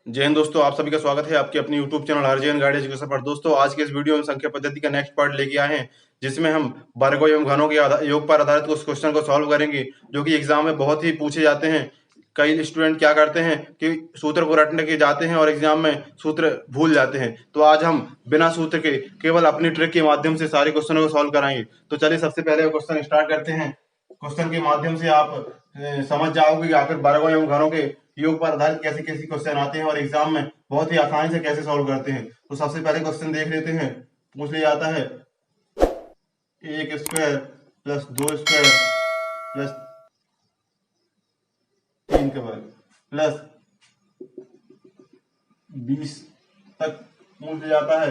जय हिंद दोस्तों, आप सभी का स्वागत है आपके अपनी यूट्यूब चैनल हरजैन गाइड एजुकेशन पर। दोस्तों, आज के इस वीडियो में संख्या पद्धति का नेक्स्ट पार्ट लेके आए हैं, जिसमें हम वर्गों एवं घनों के योग पर आधारित उस क्वेश्चन को सॉल्व करेंगे जो कि एग्जाम में बहुत ही पूछे जाते हैं। कई स्टूडेंट क्या करते हैं कि सूत्र को रटने के जाते हैं और एग्जाम में सूत्र भूल जाते हैं। तो आज हम बिना सूत्र के केवल अपनी ट्रिक के माध्यम से सारे क्वेश्चनों को सॉल्व कराएंगे। तो चलिए सबसे पहले क्वेश्चन स्टार्ट करते हैं। क्वेश्चन के माध्यम से आप समझ जाओगे कि आखिर वर्गों एवं घनों के योग पर आधारित कैसे कैसे क्वेश्चन आते हैं और एग्जाम में बहुत ही आसानी से कैसे सॉल्व करते हैं। तो सबसे पहले क्वेश्चन देख लेते हैं। पूछ लिया जाता है एक स्क्वायर प्लस दो स्क्वायर प्लस तीन का वर्ग प्लस 20 तक पूछ लिया जाता है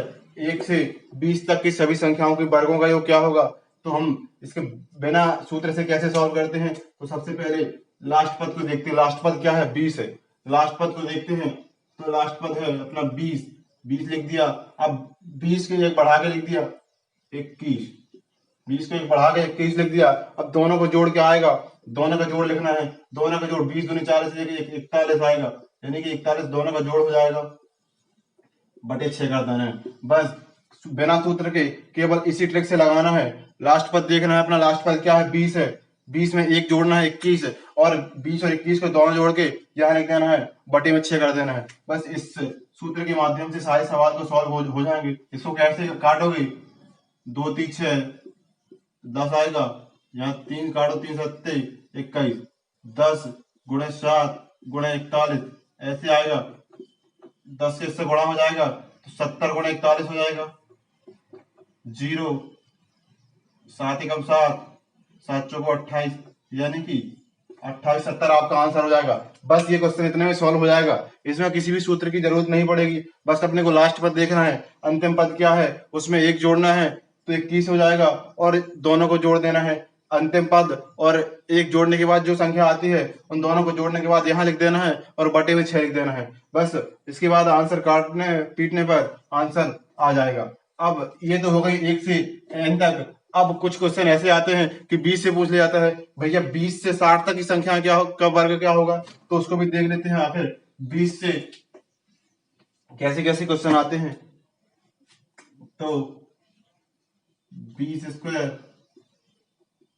1 से 20 तक की सभी संख्याओं के वर्गों का योग क्या होगा। तो हम इसके बिना सूत्र से कैसे सॉल्व करते हैं। तो सबसे पहले लास्ट पद को देखते हैं। लास्ट पद क्या है? 20 है। लास्ट पद को देखते हैं तो लास्ट पद है अपना 20 लिख दिया। अब 20 के एक बढ़ा के लिख दिया 21, 20 को एक बढ़ा के 21 लिख दिया। अब दोनों को जोड़ के आएगा, दोनों का जोड़ लिखना है। दोनों का जोड़ 20 दूनी 40 लेके 41 आएगा, यानी कि 41 दोनों का जोड़ हो जाएगा बटे 6 कर देना है। बस बिना सूत्र के केवल इसी ट्रिक से लगाना है। लास्ट पद देखना है अपना। लास्ट पद क्या है? 20 है। 20 में एक जोड़ना है 21 है, और 20 और 21 को दोनों जोड़ के यहाँ लिख देना है, बटे में 6 कर देना है। बस इस सूत्र के माध्यम से सारे सवाल को सॉल्व हो जाएंगे। इसको कैसे काटोगे? 2 3 6 10 आएगा, यहाँ 3 काटो, 3 सत्ते 21, 10 गुणे 7 गुणे 41 ऐसे आएगा। 10 से इससे गुणा हो जाएगा तो 70 गुणे 41 हो जाएगा। 0 7 एकम 7, 7 चौको 28, यानी कि 28 70 आपका आंसर हो जाएगा। बस ये क्वेश्चन इतने में सॉल्व हो जाएगा। इसमें किसी भी सूत्र की जरूरत नहीं पड़ेगी। बस अपने को लास्ट पद देखना है, अंतिम पद क्या है, उसमें एक जोड़ना है तो 21 हो जाएगा, और दोनों को जोड़ देना है। अंतिम पद और एक जोड़ने के बाद जो संख्या आती है उन दोनों को जोड़ने के बाद यहाँ लिख देना है और बटे में 6 लिख देना है। बस इसके बाद आंसर काटने पीटने पर आंसर आ जाएगा। अब ये तो हो गई 1 से n तक। अब कुछ क्वेश्चन ऐसे आते हैं कि 20 से पूछ लिया जाता है, भैया 20 से 60 तक की संख्या क्या का वर्ग क्या होगा। तो उसको भी देख लेते हैं आखिर 20 से कैसे कैसे क्वेश्चन आते हैं। तो 20 square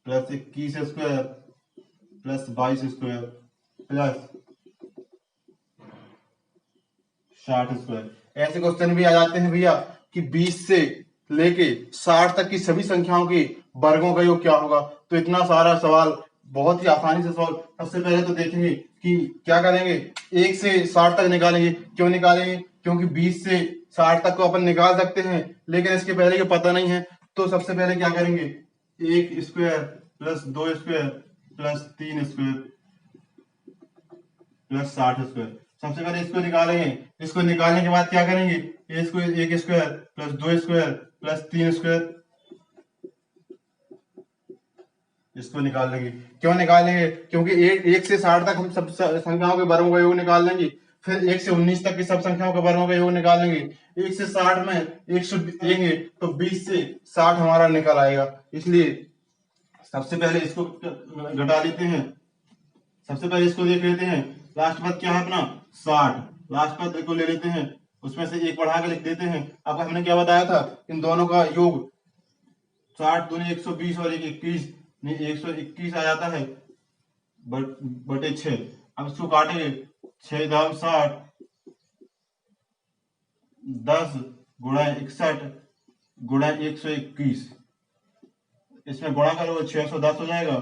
plus 21 square plus 22 square plus 60 square ऐसे क्वेश्चन भी आ जाते हैं भैया कि 20 से लेके 60 तक की सभी संख्याओं के वर्गों का योग क्या होगा। तो इतना सारा सवाल बहुत ही आसानी से सॉल्व। सबसे पहले तो देखेंगे कि क्या करेंगे, 1 से 60 तक निकालेंगे। क्यों निकालेंगे? क्योंकि 20 से 60 तक को अपन निकाल सकते हैं, लेकिन इसके पहले के पता नहीं है। तो सबसे पहले क्या करेंगे, 1 square plus 2 square plus 3 square plus 60 square. सबसे पहले इसको निकालेंगे। इसको निकालने के बाद क्या करेंगे, इसको 1 square plus 2 square plus 3 square इसको निकाल लेंगे। क्यों निकालेंगे? क्योंकि 1 से 60 तक हम सब संख्याओं के वर्गों का योग निकाल लेंगे। फिर 1 से 19 तक की सब संख्याओं के वर्गों का योग निकाल लेंगे। 1 से 60 में 100 देंगे तो 20 से 60 हमारा निकल आएगा। इसलिए सबसे पहले इसको घटा लेते हैं। सबसे पहले इसको देख लेते हैं। लास्ट पद क्या है अपना? 60। लास्ट पद को ले लेते हैं, उसमें से एक बढ़ा के लिख देते हैं। अब हमने क्या बताया था, इन दोनों का योग 60 दूनी 120 और 21 नहीं 121 आ जाता है बटे 6। अब इसको काटेंगे, 6 दाम 60, 10 गुणा 61 गुणा 121, इसमें गुणा करो 610 हो जाएगा।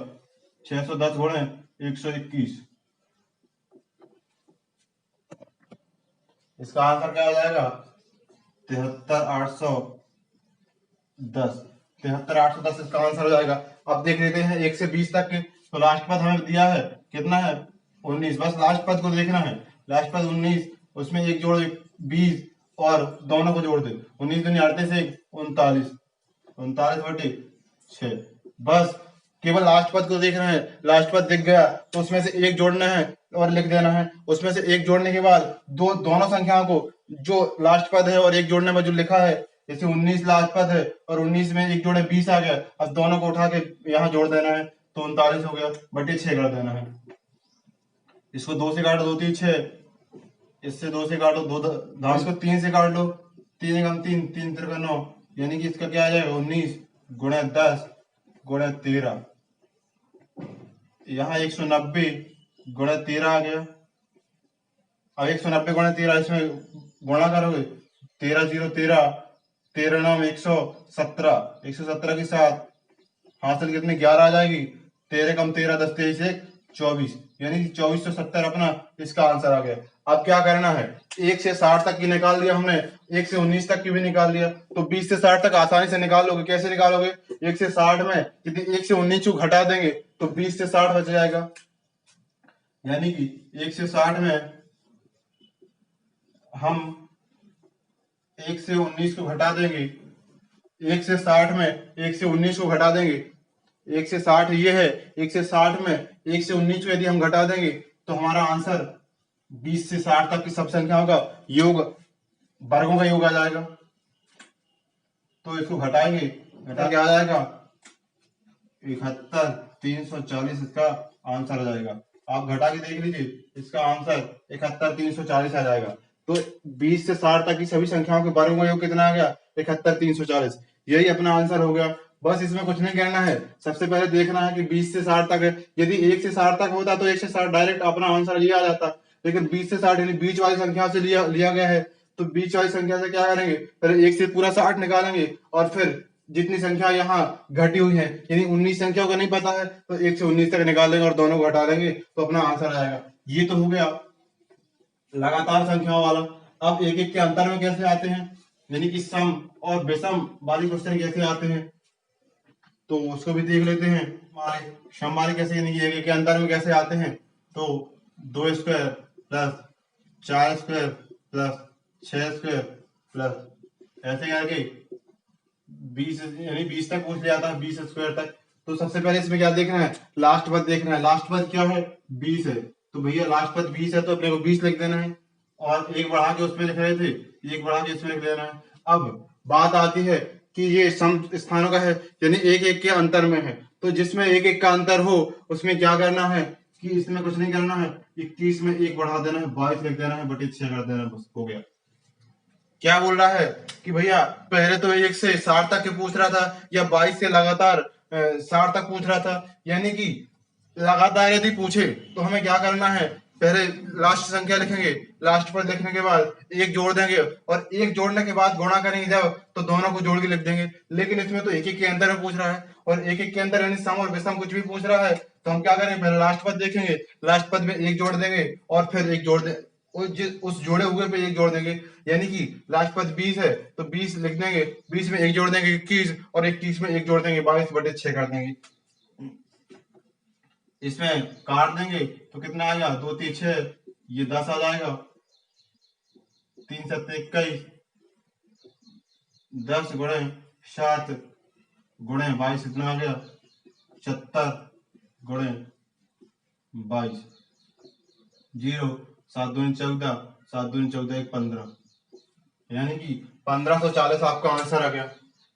610 गुणा 121, इसका आंसर क्या हो जाएगा? 73,810। 73,810 इसका आंसर हो जाएगा। अब देख लेते हैं 1 से 20 तक के। तो लास्ट पद हमें दिया है कितना है? 19। बस लास्ट पद को देखना है। लास्ट पद 19, उसमें एक जोड़ 20 और दोनों को जोड़ दे। 19 दूनी 38 से 39, 39 बटे 6। बस केवल लास्ट पद को देखना है। लास्ट पद दिख गया तो उसमें से एक जोड़ना है और लिख देना है। उसमें से एक जोड़ने के बाद दोनों संख्याओं को, जो लास्ट पद है और एक जोड़ने में जो लिखा है, जैसे 19 लास्ट पद है और 19 में एक जोड़े 20 आ गया। अब दोनों को उठा के यहाँ जोड़ देना है तो 39 हो गया, बटे 6 कर देना है। इसको 2 से काटो, 2 3 6, इससे 2 से काटो, दो धाम इसको 3 से काट लो, 3 एकम 3, 3 त्रिका 9, यानी कि इसका क्या आ जाएगा 19 गुणा 10 गुणा 13। यहाँ 190 गुणा 13 आ गया। अब 190 गुणा 13 इसमें गुणा करोगे, 13 0 13, 13 9 117, 117 के साथ हासिल कितने 11 आ जाएगी, 13 कम 13 10 23 1 24, यानी कि 2470 अपना इसका आंसर आ गया। अब क्या करना है, 1 से 60 तक की निकाल लिया हमने, 1 से 19 तक की भी निकाल लिया, तो 20 से 60 तक आसानी से निकाल लोगे। कैसे निकालोगे, 1 से 60 में यदि 1 से 19 को घटा देंगे तो 20 से 60 बच जाएगा, यानी कि 1 से 60 में हम 1 से 19 को घटा देंगे, 1 से 60 में 1 से 19 को घटा देंगे, 1 से 60 ये है, 1 से 60 में 1 से 19 को यदि हम घटा देंगे तो हमारा आंसर 20 से 60 तक की सब संख्याओं का योग, वर्गों का योग आ जाएगा। तो इसको घटाएंगे, घटा के आ जाएगा 71 340, इसका आंसर आ जाएगा। आप घटा के देख लीजिए, इसका आंसर 71 340 आ जाएगा। तो 20 से 60 तक की सभी संख्याओं के वर्गों का योग कितना आ गया, 71 340, यही अपना आंसर हो गया। बस इसमें कुछ नहीं करना है, सबसे पहले देखना है कि 20 से 60 तक है, यदि 1 से 60 तक होता तो 1 से 60 डायरेक्ट अपना आंसर ये आ जाता, लेकिन 20 से 60 यानी बीच वाली संख्या से लिया गया है, तो बीच वाली संख्या से क्या करेंगे, पहले 1 से पूरा 60 निकालेंगे और फिर जितनी संख्या यहाँ घटी हुई है, यानी 19 संख्याओं का नहीं पता है तो 1 से 19 तक निकालेंगे और दोनों को घटा लेंगे तो अपना आंसर आ जाएगा। ये तो हो गया लगातार संख्याओं वाला। अब एक एक के अंतर में कैसे आते हैं, यानी कि सम और विषम वाली क्वेश्चन कैसे आते हैं, तो उसको भी देख लेते हैं। हमारे सम वाले कैसे, यानी कि एक एक के अंतर में कैसे आते हैं, तो 2 square plus 4 square plus 6 square plus ऐसे करके 20, यानी 20 तक पूछ लिया था, 20 स्क्वायर तक। तो सबसे पहले इसमें क्या देखना है, लास्ट पद देखना है। लास्ट पद क्या है, 20 है, तो भैया लास्ट पद 20 है तो अपने को 20 लिख देना है, और एक बढ़ा के उसमें लिख रहे थे, एक बढ़ा के इसमें लिख देना है। अब बात आती है कि ये सम स्थानों का है, यानी एक एक के अंतर में है, तो जिसमें एक एक का अंतर हो उसमें क्या करना है कि इसमें कुछ नहीं करना है, 21 में एक बढ़ा देना है, 22 लिख देना है, बटे 6 कर देना है, बस हो गया। क्या बोल रहा है कि भैया पहले तो 1 से 60 तक के पूछ रहा था, या 22 से लगातार 60 तक पूछ रहा था, यानी कि लगातार यदि पूछे तो हमें क्या करना है, पहले लास्ट संख्या लिखेंगे, लास्ट पर लिखने के बाद एक जोड़ देंगे, और एक जोड़ने के बाद गुणा करेंगे जब, तो दोनों को जोड़ के लिख देंगे। लेकिन इसमें तो एक एक के अंदर में पूछ रहा है, और एक एक के अंदर यानी सम और विषम कुछ भी पूछ रहा है, तो हम क्या करेंगे, पहले लास्ट पद देखेंगे, लास्ट पद में एक जोड़ देंगे और फिर एक जोड़ दे, उस जोड़े हुए पे एक जोड़ देंगे, यानी कि लास्ट पद 20 है तो 20 लिख देंगे, 20 में एक जोड़ देंगे 21, और 21 में एक जोड़ देंगे 22 बटे 6 कर देंगे। इसमें काट देंगे तो कितना आएगा, 2 3 6, ये 10 आ जाएगा, 3 7 21, 10 गुणे 7 गुणे 22 इतना आ गया, 76 गुणे 22, 0 7 दूनी 14, 7 दूनी 14 1 15, यानी कि 1540 आपका आंसर आ गया।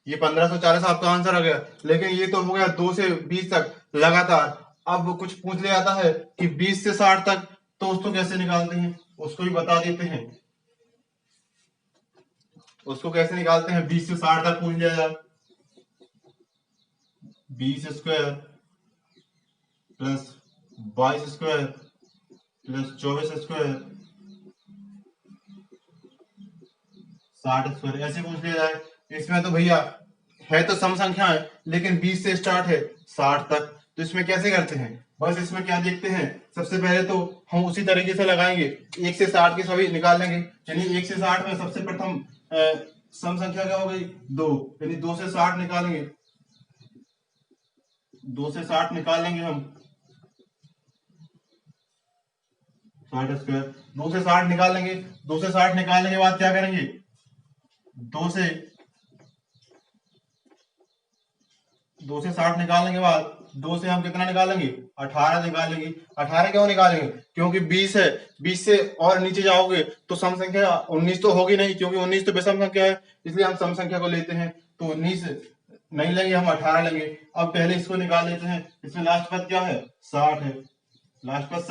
ये 1540 आपका आंसर आ गया। लेकिन ये तो हो गया 2 से 20 तक लगातार। अब कुछ पूछ ले आता है कि 20 से 60 तक, तो उसको कैसे निकालते हैं, उसको भी बता देते हैं। उसको कैसे निकालते हैं, 20 से 60 तक पूछ लिया जाए, 20 square plus 22 square plus 24 square 60 square, ऐसे पूछ लिया जाए। इसमें तो भैया है तो सम संख्या है, लेकिन 20 से स्टार्ट है 60 तक, तो इसमें कैसे करते हैं, बस इसमें क्या देखते हैं, सबसे पहले तो हम उसी तरीके से लगाएंगे, 1 से 60 के सभी निकाल लेंगे। यानी 1 से 60 में सबसे प्रथम सम संख्या क्या हो गई, 2, यानी 2 से 60 निकालेंगे, 2 से 60 निकाल लेंगे हम, 60 स्क्वायर, 2 से 60 निकाल लेंगे। 2 से 60 निकालने के बाद क्या करेंगे, 2 से 60 निकालने के बाद 2 से हम कितना निकालेंगे, 18 निकालेंगे। 18 क्यों निकालेंगे, क्योंकि 20 है, 20 से और नीचे जाओगे तो सम संख्या 19 तो होगी नहीं, क्योंकि 19 तो विषम संख्या है, इसलिए हम सम संख्या को लेते हैं, तो 19 नहीं लेंगे, हम 18 लेंगे। अब पहले इसको निकाल लेते हैं। इसमें लास्ट पद क्या है, 60 है, लास्ट पद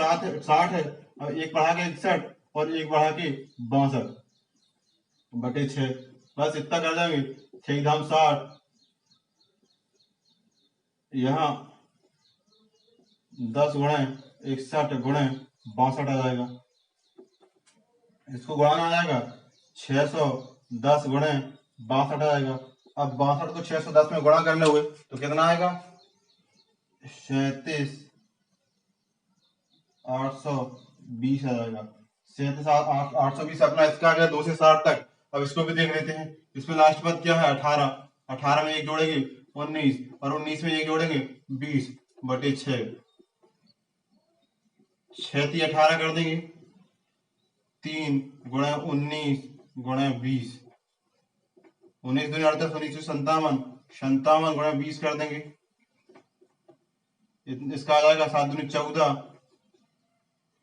60 है, और एक बढ़ा के 61, और एक बढ़ा के 62/6, बस इतना कर देंगे। 6×60, यहाँ 10×61 आ जाएगा। इसको गुणाना आ जाएगा, 610 × 62 आ जाएगा। अब 62 को 610 में गुणा करने हुए तो कितना आएगा, 37,820 आ जाएगा। 37,820 अपना इसका आ गया 2 से 60 तक। अब इसको भी देख लेते हैं। इसमें लास्ट पद क्या है, 18। 18 में एक जोड़ेंगे 19, और 19 में एक जोड़ेंगे 20/6। 6×18 कर देंगे, 3×19×20, 19×2 = 38, 19×57, 57×20 कर देंगे। इसका आ जाएगा 7×2 = 14,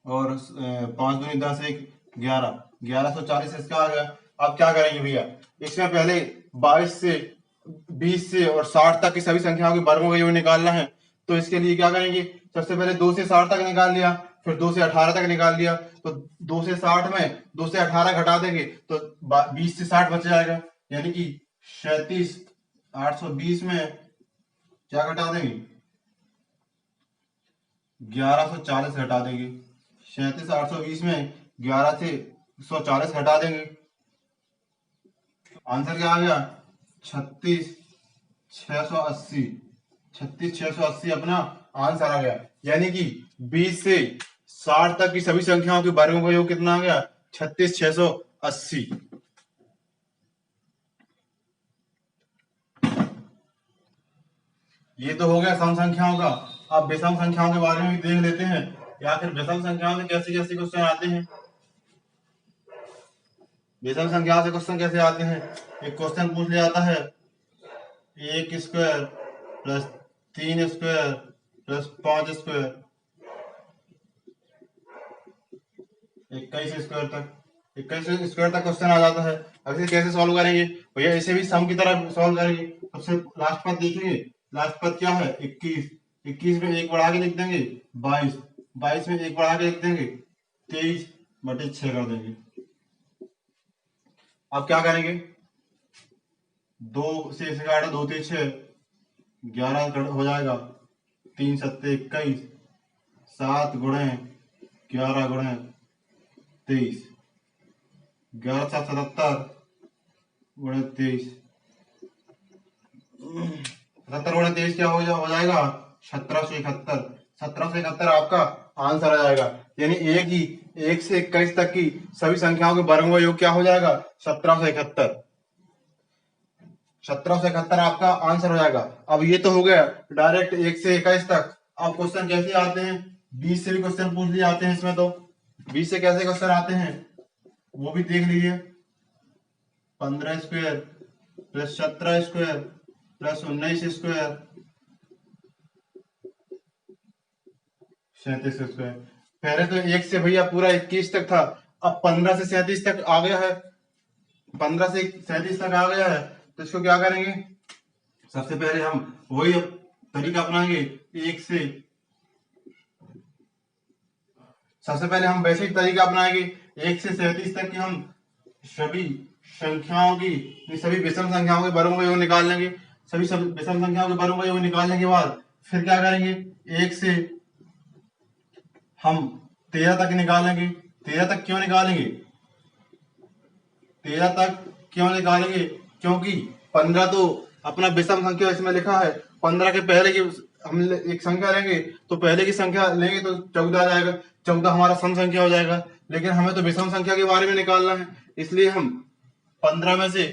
और 5×2 = 10, 11, 1140 इसका आ गया। अब क्या करेंगे भैया, इसमें पहले 22 से 20 से और 60 तक की सभी संख्याओं के वर्गों का योग निकालना है। तो इसके लिए क्या करेंगे, सबसे पहले 2 से 60 तक निकाल लिया, फिर 2 से 18 तक निकाल लिया। तो 2 से 60 में 2 से 18 घटा देंगे तो 20 से 60 बच जाएगा, यानी कि 37,820 में क्या घटा देंगे, 1140 घटा देंगे। 37,820 में 1140 घटा देंगे। आंसर क्या आ गया, 36,680। 36,680 अपना आंसर आ गया। यानी कि 20 से 60 तक की सभी संख्याओं के वर्गों का योग कितना आ गया, 36,680। ये तो हो गया सम संख्याओं का। अब विषम संख्याओं के बारे में भी देख लेते हैं, या फिर विषम संख्याओं में कैसे कैसे क्वेश्चन आते हैं। विषम संख्याओं से क्वेश्चन कैसे आते हैं, एक क्वेश्चन पूछ लिया जाता है 1² + 3² + 5² 21² तक, 21² तक क्वेश्चन आ जाता है। अब इसे कैसे सॉल्व करेंगे भैया, इसे भी सम की तरह सॉल्व करेंगे। सबसे लास्ट पद देखेंगे, लास्ट पद क्या है, 21। 21 में एक बढ़ा के लिख देंगे 22, 22 में एक बढ़ा के लिख देंगे 23/6 कर देंगे। अब क्या करेंगे, 2 से इसे काटा, 2 × 6 = 11 हो जाएगा, 3 × 7 = 21, 7×11×23, 11×7 = 77×23, 77×23 क्या हो जाएगा, 1771। 1771 आपका आंसर आ जाएगा। यानी एक से 21 तक की सभी संख्याओं के वर्गों का योग क्या हो जाएगा, 1771। 1771 आपका आंसर हो जाएगा। अब ये तो हो गया डायरेक्ट 1 से 21 तक। अब क्वेश्चन कैसे आते हैं, 20 से भी क्वेश्चन पूछ लिए जाते हैं इसमें। तो 20 से कैसे क्वेश्चन आते हैं वो भी देख लीजिए। 15² + 17² + 19² 37²। पहले तो 1 से भैया पूरा 21 तक था, अब 15 से 37 तक आ गया है। 15 से 37 तक आ गया है, तो इसको क्या करेंगे, सबसे पहले हम वही तरीका अपनाएंगे। सबसे पहले हम वैसे ही तरीका अपनाएंगे, 1 से 37 तक की हम सभी संख्याओं की, सभी विषम संख्याओं के वर्गों का योग निकाल लेंगे। सभी विषम संख्याओं के वर्गों का योग निकालने के बाद फिर क्या करेंगे, 1 से हम 13 तक निकालेंगे। 13 तक क्यों निकालेंगे, 13 तक क्यों निकालेंगे, क्योंकि 15 तो अपना विषम संख्या इसमें लिखा है। 15 के पहले की हम एक संख्या लेंगे तो पहले की संख्या लेंगे तो 14 आ जाएगा, 14 हमारा सम संख्या हो जाएगा। लेकिन हमें तो विषम संख्या के बारे में निकालना है, इसलिए हम 15 में से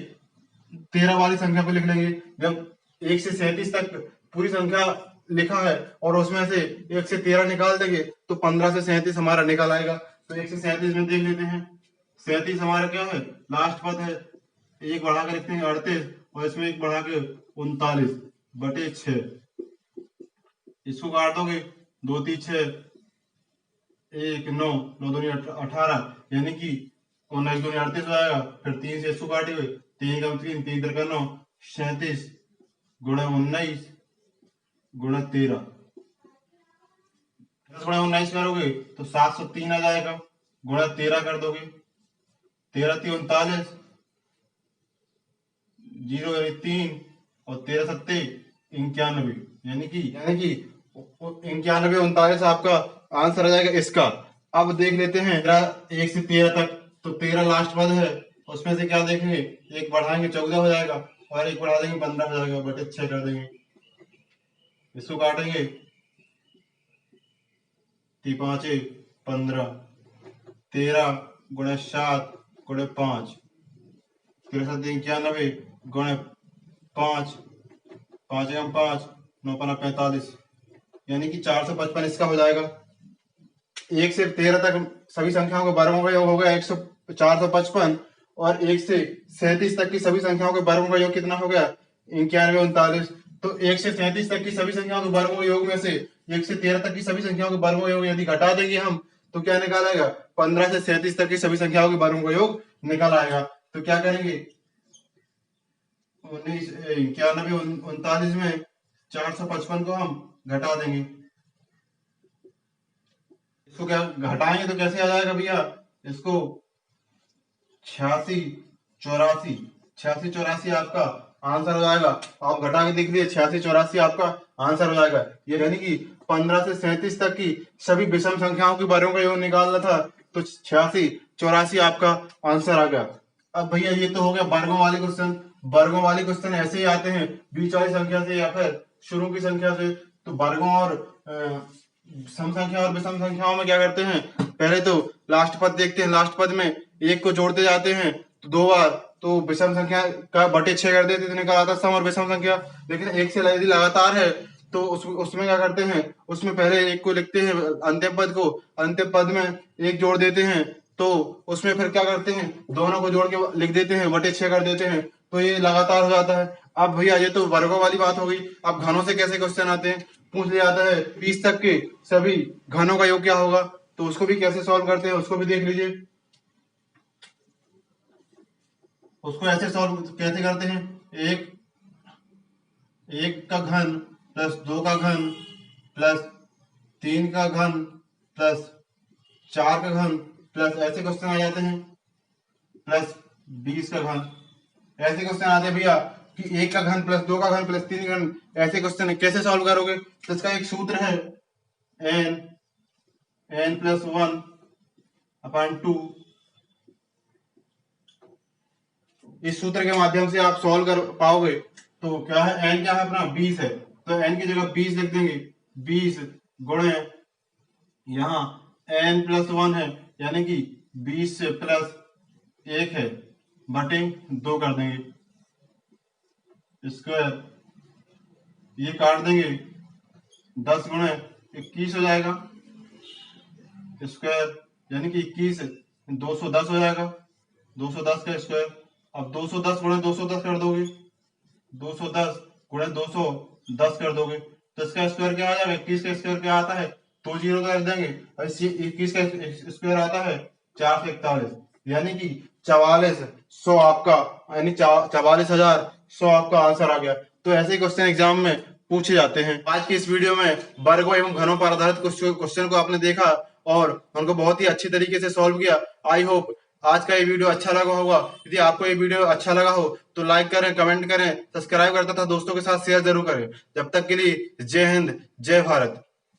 13 वाली संख्या को लिख लेंगे। जब 1 से 37 तक पूरी संख्या लिखा है और उसमें से 1 से 13 निकाल देंगे तो 15 से 37 हमारा निकल आएगा। तो 1 से 37 में देख लेते हैं। 37 हमारा क्या है, लास्ट पद है। एक बढ़ा के लिखते हैं 38, और इसमें एक बढ़ा के 39/6। इसको काट दोगे, 2 × 3 = 6, 1 × 9, 9 × 2 = 18, यानी कि 19 × 2 = 38 हो जाएगा। फिर 3 से इसको काटेंगे, 3 × 3 = 3, 3 × 3 = 9, 37 × 19 × 13। 10 × 19 करोगे तो 703 आ जाएगा। गुणा 13 कर दोगे, 13 × 39, 0 यानी 3, और 13 सत्ते 91, यानी कि 91 39 आपका आंसर आ जाएगा इसका। अब देख लेते हैं 1 से 13 तक, तो 13 लास्ट पद है, उसमें से क्या देखेंगे, एक बढ़ाएंगे 14 हो जाएगा, और एक बढ़ा देंगे 15 हो जाएगा, बटे 6 कर देंगे। इसको काटेंगे, 3 5 15, 13 × 7 × 5, 13 7 91 × 5, 5 × 5 9 5 45, यानी कि 455 इसका हो जाएगा। 1 से 13 तक सभी संख्याओं के वर्गों का योग होगा 455, और 1 से 37 तक की सभी संख्याओं के वर्गों का योग कितना हो गया, 91 39। तो 1 से 37 तक की सभी संख्याओं के वर्गों के योग में से 1 से 13 तक की सभी संख्याओं के वर्गों का योग यदि घटा देंगे हम, तो क्या निकाल आएगा, 15 से 37 तक की सभी संख्याओं के वर्गों का योग निकल आएगा। तो क्या करेंगे, 91 39 में 455 को हम घटा देंगे। इसको क्या घटाएंगे तो कैसे आ जाएगा भैया, इसको 86 84 आपका आंसर हो जाएगा। आप घटा के देख लीजिए, 86 84 आपका आंसर हो जाएगा। ये यानी कि 15 से 37 तक की सभी विषम संख्याओं के वर्गों का योग निकालना था, तो 86 84 आपका आंसर आ गया। अब भैया ये तो हो गया वर्गों वाले क्वेश्चन। वर्गों वाले क्वेश्चन ऐसे ही आते हैं बीच वाली संख्या से या फिर शुरू की संख्या से। तो वर्गों और सम संख्या और विषम संख्याओं में क्या करते हैं, पहले तो लास्ट पद देखते हैं, लास्ट पद में एक को जोड़ते जाते हैं तो 2 बार, तो विषम संख्या का बटे 6 कर देते, तो निकल आता सम और विषम संख्या। लेकिन एक से यदि लगातार है तो उसमें क्या करते हैं, उसमें पहले एक को लिखते हैं अंतिम पद को, अंतिम पद में एक जोड़ देते हैं, तो उसमें फिर क्या करते हैं, दोनों को जोड़ के लिख देते हैं, बटे 6 कर देते हैं, तो ये लगातार हो जाता है। अब भैया ये तो वर्गों वाली बात हो गई। अब घनों से कैसे क्वेश्चन आते हैं, पूछ लिया जाता है 20 तक के सभी घनों का योग क्या होगा, तो उसको भी कैसे सॉल्व करते हैं उसको भी देख लीजिए। उसको ऐसे सॉल्व कैसे करते हैं, एक का घन प्लस 2 का घन प्लस 3 का घन प्लस 4 का घन प्लस ऐसे क्वेश्चन आ जाते हैं प्लस 20 का घन। ऐसे क्वेश्चन आते हैं भैया कि 1 का घन प्लस 2 का घन प्लस 3 का घन, ऐसे क्वेश्चन कैसे सॉल्व करोगे, तो इसका एक सूत्र है n + 1/2। इस सूत्र के माध्यम से आप सॉल्व कर पाओगे। तो क्या है, n क्या है अपना 20 है, तो n की जगह 20 लिख देंगे, 20 गुणे यहाँ n + 1 है, यानी कि 20 + 1 है, बटे 2 कर देंगे, स्क्वायर, ये काट देंगे, 10 गुणे 21 हो जाएगा, स्क्वायर, यानी कि 21 210 हो जाएगा, 210 का स्क्वायर। अब 210 गुणे 210 कर दोगे, 210 गुणे 210 कर दोगे, तो इसका स्क्वायर क्या आ जाएगा, 21 का स्क्वायर क्या आता है, 2 जीरो कर देंगे, और 21 का स्क्वायर आता है 441, यानी कि 4400 आपका, यानी 44,100 आपका आंसर आ गया। तो ऐसे क्वेश्चन एग्जाम में पूछे जाते हैं। आज की इस वीडियो में वर्गों एवं घनों पर आधारित क्वेश्चन को आपने देखा और उनको बहुत ही अच्छी तरीके से सॉल्व किया। आई होप आज का ये वीडियो अच्छा लगा होगा। यदि आपको ये वीडियो अच्छा लगा हो तो लाइक करें, कमेंट करें, सब्सक्राइब करता था दोस्तों के साथ शेयर जरूर करें। जब तक के लिए जय हिंद, जय भारत।